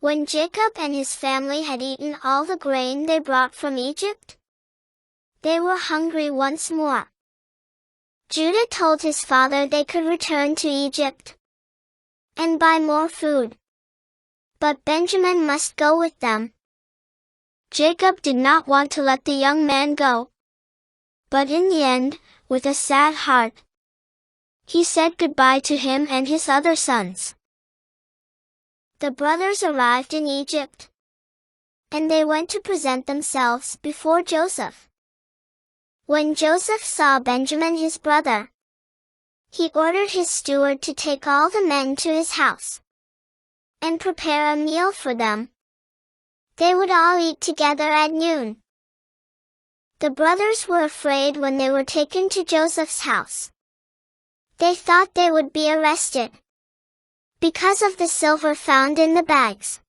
When Jacob and his family had eaten all the grain they brought from Egypt, they were hungry once more. Judah told his father they could return to Egypt and buy more food, but Benjamin must go with them. Jacob did not want to let the young man go, but in the end, with a sad heart, he said goodbye to him and his other sons. The brothers arrived in Egypt, and they went to present themselves before Joseph. When Joseph saw Benjamin his brother, he ordered his steward to take all the men to his house and prepare a meal for them. They would all eat together at noon. The brothers were afraid when they were taken to Joseph's house. They thought they would be arrested because of the silver found in the bags.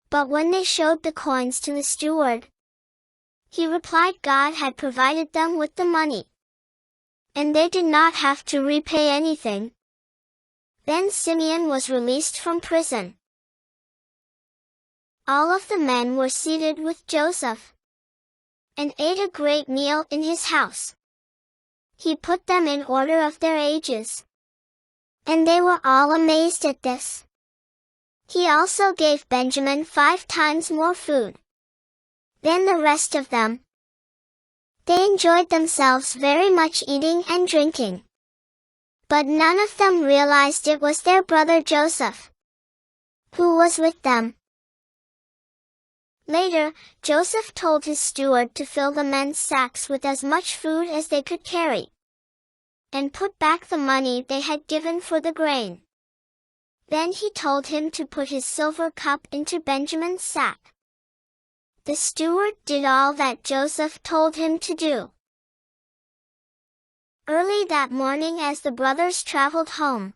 But when they showed the coins to the steward, he replied God had provided them with the money, and they did not have to repay anything. Then Simeon was released from prison. All of the men were seated with Joseph and ate a great meal in his house. He put them in order of their ages, and they were all amazed at this. He also gave Benjamin 5 times more food than the rest of them. They enjoyed themselves very much eating and drinking, but none of them realized it was their brother Joseph who was with them. Later, Joseph told his steward to fill the men's sacks with as much food as they could carry, and put back the money they had given for the grain. Then he told him to put his silver cup into Benjamin's sack. The steward did all that Joseph told him to do. Early that morning as the brothers traveled home,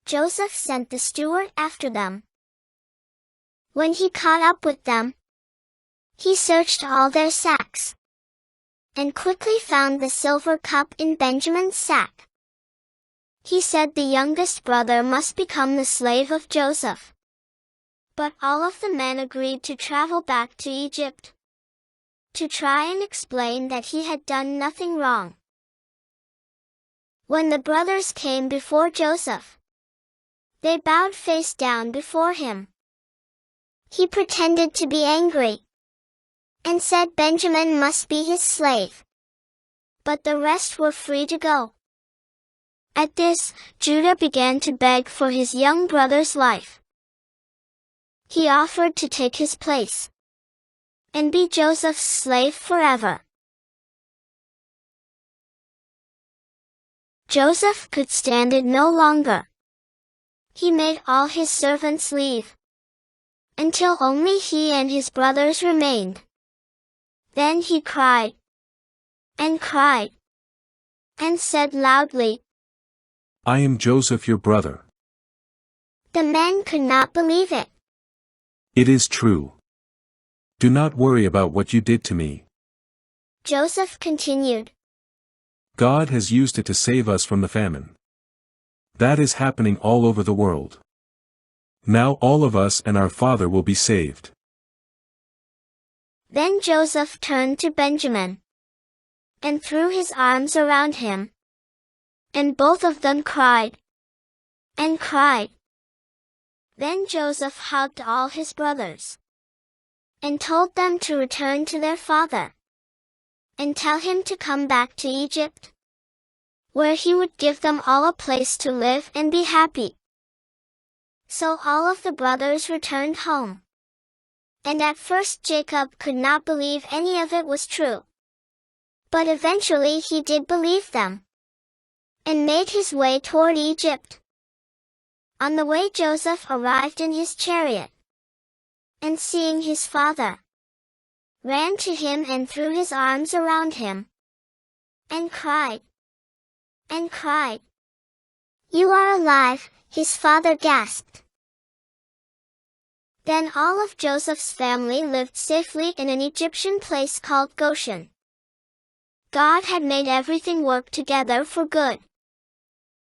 Joseph sent the steward after them. When he caught up with them, he searched all their sacks and quickly found the silver cup in Benjamin's sack. He said the youngest brother must become the slave of Joseph. But all of the men agreed to travel back to Egypt to try and explain that he had done nothing wrong. When the brothers came before Joseph, they bowed face down before him. He pretended to be angry and said Benjamin must be his slave, but the rest were free to go. At this, Judah began to beg for his young brother's life. He offered to take his place and be Joseph's slave forever. Joseph could stand it no longer. He made all his servants leave, until only he and his brothers remained. Then he cried, and said loudly, I am Joseph your brother. The men could not believe it. It is true. Do not worry about what you did to me. Joseph continued, God has used it to save us from the famine. That is happening all over the world. Now all of us and our father will be saved. Then Joseph turned to Benjamin and threw his arms around him, and both of them cried and cried. Then Joseph hugged all his brothers and told them to return to their father and tell him to come back to Egypt, where he would give them all a place to live and be happy. So all of the brothers returned home. And at first Jacob could not believe any of it was true. But eventually he did believe them, and made his way toward Egypt. On the way Joseph arrived in his chariot, and seeing his father, ran to him and threw his arms around him, and cried. You are alive, his father gasped. Then all of Joseph's family lived safely in an Egyptian place called Goshen. God had made everything work together for good.